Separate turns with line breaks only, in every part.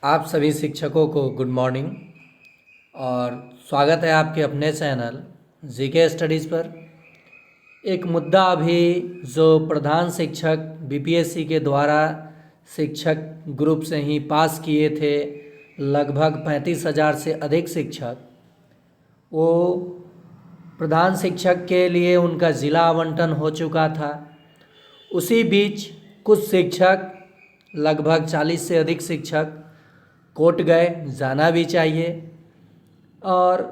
आप सभी शिक्षकों को गुड मॉर्निंग और स्वागत है आपके अपने चैनल जीके स्टडीज़ पर। एक मुद्दा अभी जो प्रधान शिक्षक बीपीएससी के द्वारा शिक्षक ग्रुप से ही पास किए थे, लगभग 35,000 से अधिक शिक्षक, वो प्रधान शिक्षक के लिए उनका ज़िला आवंटन हो चुका था। उसी बीच कुछ शिक्षक, लगभग 40 से अधिक शिक्षक कोर्ट गए, जाना भी चाहिए, और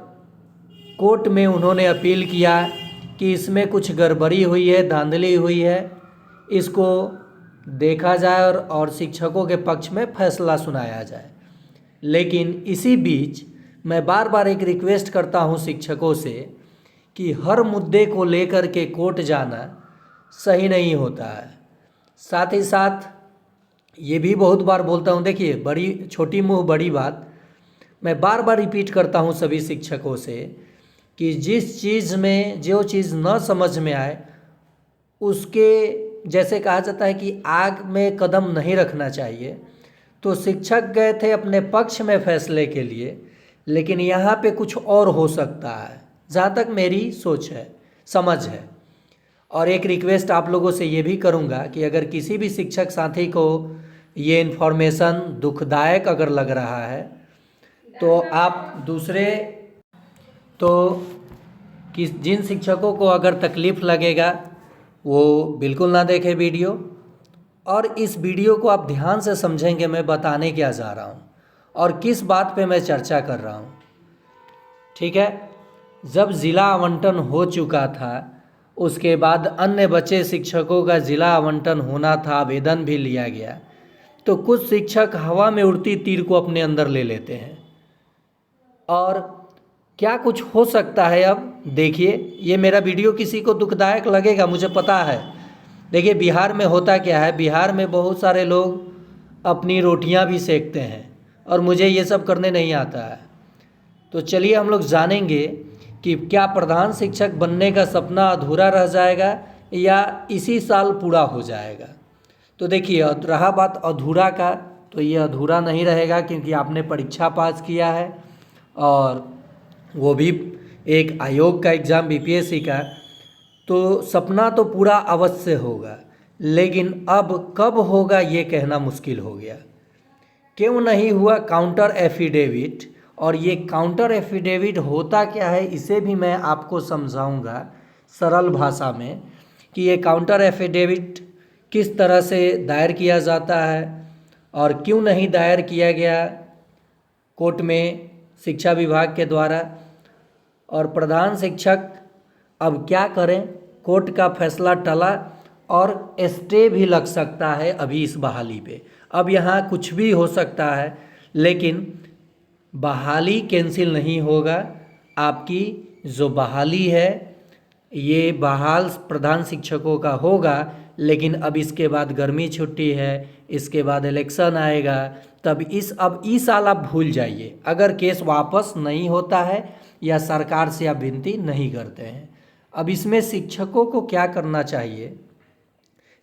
कोर्ट में उन्होंने अपील किया कि इसमें कुछ गड़बड़ी हुई है, धांधली हुई है, इसको देखा जाए और शिक्षकों के पक्ष में फैसला सुनाया जाए। लेकिन इसी बीच मैं बार बार एक रिक्वेस्ट करता हूं शिक्षकों से कि हर मुद्दे को लेकर के कोर्ट जाना सही नहीं होता है। साथ ही साथ ये भी बहुत बार बोलता हूँ, देखिए, बड़ी छोटी मुँह बड़ी बात, मैं बार बार रिपीट करता हूँ सभी शिक्षकों से कि जिस चीज़ में जो चीज़ न समझ में आए उसके, जैसे कहा जाता है कि आग में कदम नहीं रखना चाहिए, तो शिक्षक गए थे अपने पक्ष में फैसले के लिए, लेकिन यहाँ पे कुछ और हो सकता है, जहाँ तक मेरी सोच है, समझ है। और एक रिक्वेस्ट आप लोगों से ये भी करूँगा कि अगर किसी भी शिक्षक साथी को ये इन्फॉर्मेशन दुखदायक अगर लग रहा है तो आप दूसरे, तो जिन शिक्षकों को अगर तकलीफ़ लगेगा वो बिल्कुल ना देखें वीडियो, और इस वीडियो को आप ध्यान से समझेंगे मैं बताने क्या जा रहा हूँ और किस बात पे मैं चर्चा कर रहा हूँ। ठीक है, जब ज़िला आवंटन हो चुका था उसके बाद अन्य बचे शिक्षकों का ज़िला आवंटन होना था, आवेदन भी लिया गया, तो कुछ शिक्षक हवा में उड़ती तीर को अपने अंदर ले लेते हैं। और क्या कुछ हो सकता है, अब देखिए, ये मेरा वीडियो किसी को दुखदायक लगेगा, मुझे पता है। देखिए, बिहार में होता क्या है, बिहार में बहुत सारे लोग अपनी रोटियां भी सेकते हैं और मुझे ये सब करने नहीं आता है। तो चलिए हम लोग जानेंगे कि क्या प्रधान शिक्षक बनने का सपना अधूरा रह जाएगा या इसी साल पूरा हो जाएगा। तो देखिए, रहा बात अधूरा का, तो ये अधूरा नहीं रहेगा क्योंकि आपने परीक्षा पास किया है और वो भी एक आयोग का एग्ज़ाम, बीपीएससी का, तो सपना तो पूरा अवश्य होगा, लेकिन अब कब होगा ये कहना मुश्किल हो गया। क्यों नहीं हुआ काउंटर एफिडेविट, और ये काउंटर एफिडेविट होता क्या है इसे भी मैं आपको समझाऊंगा सरल भाषा में कि ये काउंटर एफिडेविट किस तरह से दायर किया जाता है और क्यों नहीं दायर किया गया कोर्ट में शिक्षा विभाग के द्वारा, और प्रधान शिक्षक अब क्या करें। कोर्ट का फैसला टला और स्टे भी लग सकता है अभी इस बहाली पे। अब यहाँ कुछ भी हो सकता है, लेकिन बहाली कैंसिल नहीं होगा। आपकी जो बहाली है ये बहाल प्रधान शिक्षकों का होगा, लेकिन अब इसके बाद गर्मी छुट्टी है, इसके बाद इलेक्शन आएगा, तब अब इस साल आप भूल जाइए अगर केस वापस नहीं होता है या सरकार से आप विनती नहीं करते हैं। अब इसमें शिक्षकों को क्या करना चाहिए।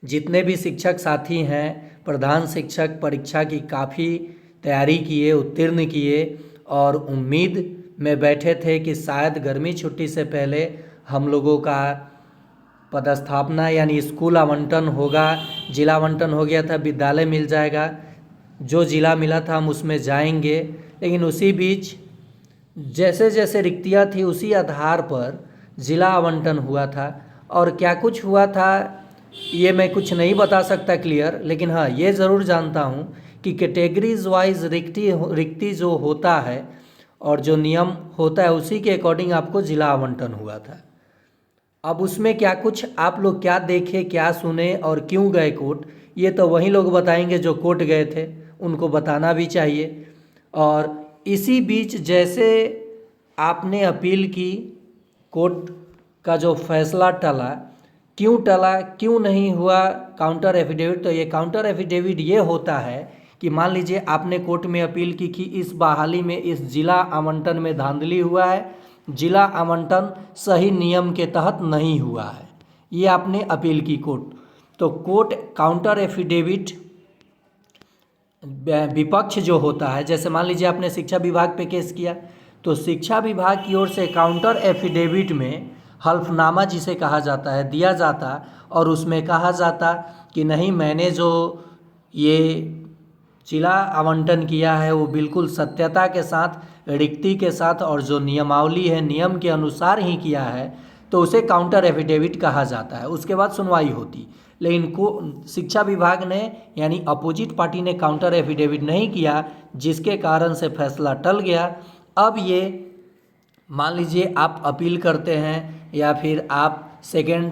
जितने भी शिक्षक साथी हैं, प्रधान शिक्षक परीक्षा की काफ़ी तैयारी किए, उत्तीर्ण किए और उम्मीद में बैठे थे कि शायद गर्मी छुट्टी से पहले हम लोगों का पदस्थापना यानी स्कूल आवंटन होगा। जिला आवंटन हो गया था, विद्यालय मिल जाएगा, जो जिला मिला था हम उसमें जाएंगे। लेकिन उसी बीच जैसे जैसे रिक्तियाँ थी उसी आधार पर जिला आवंटन हुआ था, और क्या कुछ हुआ था ये मैं कुछ नहीं बता सकता क्लियर, लेकिन हाँ ये ज़रूर जानता हूँ कि कैटेगरीज वाइज रिक्ति जो होता है और जो नियम होता है उसी के अकॉर्डिंग आपको जिला आवंटन हुआ था। अब उसमें क्या कुछ आप लोग क्या देखे, क्या सुने और क्यों गए कोर्ट, ये तो वही लोग बताएंगे जो कोर्ट गए थे, उनको बताना भी चाहिए। और इसी बीच जैसे आपने अपील की, कोर्ट का जो फैसला टला, क्यों नहीं हुआ काउंटर एफिडेविट, तो ये काउंटर एफिडेविट ये होता है कि मान लीजिए आपने कोर्ट में अपील की कि इस बहाली में इस जिला आवंटन में धांधली हुआ है, जिला आवंटन सही नियम के तहत नहीं हुआ है, ये आपने अपील की कोर्ट, तो कोर्ट काउंटर एफिडेविट विपक्ष जो होता है, जैसे मान लीजिए आपने शिक्षा विभाग पे केस किया, तो शिक्षा विभाग की ओर से काउंटर एफिडेविट में हल्फनामा जिसे कहा जाता है दिया जाता, और उसमें कहा जाता कि नहीं, मैंने जो ये जिला आवंटन किया है वो बिल्कुल सत्यता के साथ, रिक्ति के साथ, और जो नियमावली है नियम के अनुसार ही किया है, तो उसे काउंटर एफिडेविट कहा जाता है। उसके बाद सुनवाई होती। लेकिन शिक्षा विभाग ने यानी अपोजिट पार्टी ने काउंटर एफिडेविट नहीं किया, जिसके कारण से फैसला टल गया। अब ये मान लीजिए आप अपील करते हैं या फिर आप सेकेंड,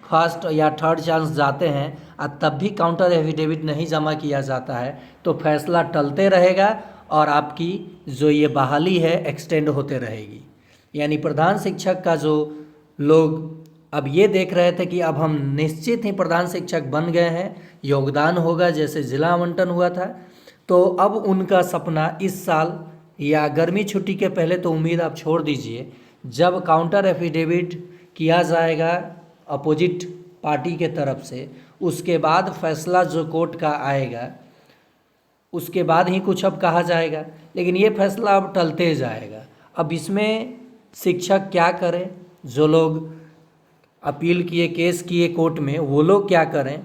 फर्स्ट या थर्ड चांस जाते हैं और तब भी काउंटर एफिडेविट नहीं जमा किया जाता है, तो फैसला टलते रहेगा और आपकी जो ये बहाली है एक्सटेंड होते रहेगी। यानी प्रधान शिक्षक का जो लोग अब ये देख रहे थे कि अब हम निश्चित ही प्रधान शिक्षक बन गए हैं, योगदान होगा जैसे जिला आवंटन हुआ था, तो अब उनका सपना इस साल या गर्मी छुट्टी के पहले तो उम्मीद आप छोड़ दीजिए, जब काउंटर एफिडेविट किया जाएगा अपोजिट पार्टी के तरफ से, उसके बाद फैसला जो कोर्ट का आएगा उसके बाद ही कुछ अब कहा जाएगा। लेकिन ये फैसला अब टलते जाएगा। अब इसमें शिक्षक क्या करें, जो लोग अपील किए, केस किए कोर्ट में, वो लोग क्या करें,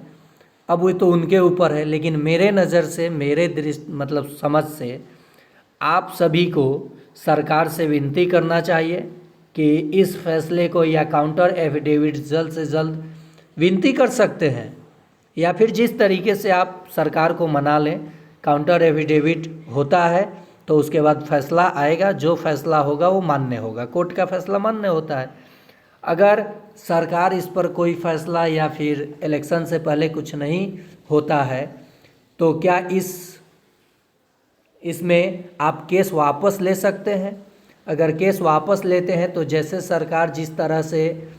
अब वो तो उनके ऊपर है। लेकिन मेरे नज़र से, मेरे दृष्टि मतलब समझ से, आप सभी को सरकार से विनती करना चाहिए कि इस फैसले को या काउंटर एफिडेविट जल्द से जल्द विनती कर सकते हैं, या फिर जिस तरीके से आप सरकार को मना लें। काउंटर एफिडेविट होता है तो उसके बाद फैसला आएगा, जो फैसला होगा वो मान्य होगा, कोर्ट का फैसला मान्य होता है। अगर सरकार इस पर कोई फैसला या फिर इलेक्शन से पहले कुछ नहीं होता है, तो क्या इसमें आप केस वापस ले सकते हैं। अगर केस वापस लेते हैं तो जैसे सरकार जिस तरह से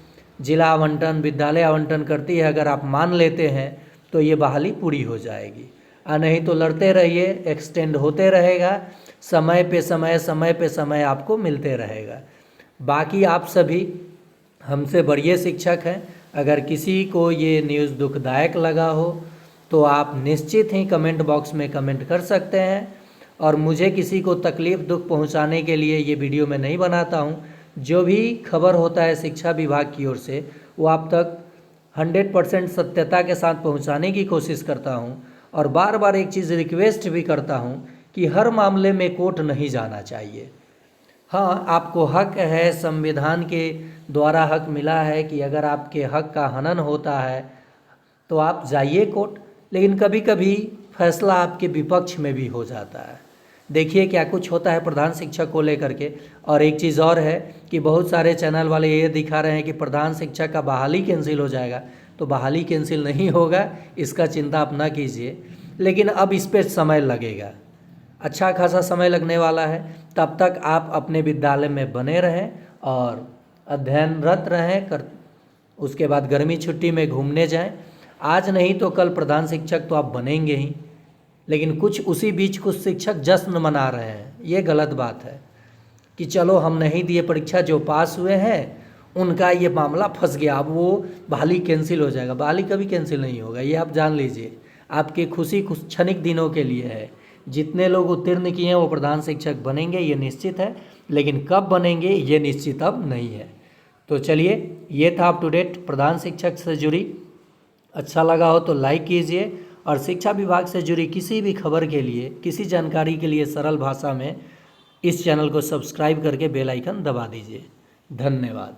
जिला आवंटन, विद्यालय आवंटन करती है, अगर आप मान लेते हैं तो ये बहाली पूरी हो जाएगी। और नहीं तो लड़ते रहिए, एक्सटेंड होते रहेगा, समय पे समय आपको मिलते रहेगा। बाकी आप सभी हमसे बड़े शिक्षक हैं। अगर किसी को ये न्यूज़ दुखदायक लगा हो तो आप निश्चित ही कमेंट बॉक्स में कमेंट कर सकते हैं। और मुझे किसी को तकलीफ़ दुख पहुंचाने के लिए ये वीडियो मैं नहीं बनाता हूं। जो भी खबर होता है शिक्षा विभाग की ओर से, वो आप तक 100% सत्यता के साथ पहुंचाने की कोशिश करता हूं। और बार बार एक चीज़ रिक्वेस्ट भी करता हूं कि हर मामले में कोर्ट नहीं जाना चाहिए। हाँ, आपको हक है, संविधान के द्वारा हक मिला है कि अगर आपके हक का हनन होता है तो आप जाइए कोर्ट, लेकिन कभी कभी फैसला आपके विपक्ष में भी हो जाता है। देखिए क्या कुछ होता है प्रधान शिक्षक को लेकर के। और एक चीज़ और है कि बहुत सारे चैनल वाले ये दिखा रहे हैं कि प्रधान शिक्षक का बहाली कैंसिल हो जाएगा, तो बहाली कैंसिल नहीं होगा, इसका चिंता आप ना कीजिए। लेकिन अब इस पर समय लगेगा, अच्छा खासा समय लगने वाला है। तब तक आप अपने विद्यालय में बने रहें और अध्ययनरत रहें। उसके बाद गर्मी छुट्टी में घूमने जाएं। आज नहीं तो कल प्रधान शिक्षक तो आप बनेंगे ही, लेकिन कुछ उसी बीच कुछ शिक्षक जश्न मना रहे हैं। ये गलत बात है कि चलो हम नहीं दिए परीक्षा, जो पास हुए हैं उनका ये मामला फंस गया, अब वो बहाली कैंसिल हो जाएगा। बहाली कभी कैंसिल नहीं होगा, ये आप जान लीजिए। आपकी खुशी कुछ क्षणिक दिनों के लिए है। जितने लोग उत्तीर्ण किए हैं वो प्रधान शिक्षक बनेंगे, ये निश्चित है, लेकिन कब बनेंगे ये निश्चित अब नहीं है। तो चलिए, ये था अप टू डेट प्रधान शिक्षक से जुड़ी। अच्छा लगा हो तो लाइक कीजिए, और शिक्षा विभाग से जुड़ी किसी भी खबर के लिए, किसी जानकारी के लिए सरल भाषा में इस चैनल को सब्सक्राइब करके बेल आइकन दबा दीजिए। धन्यवाद।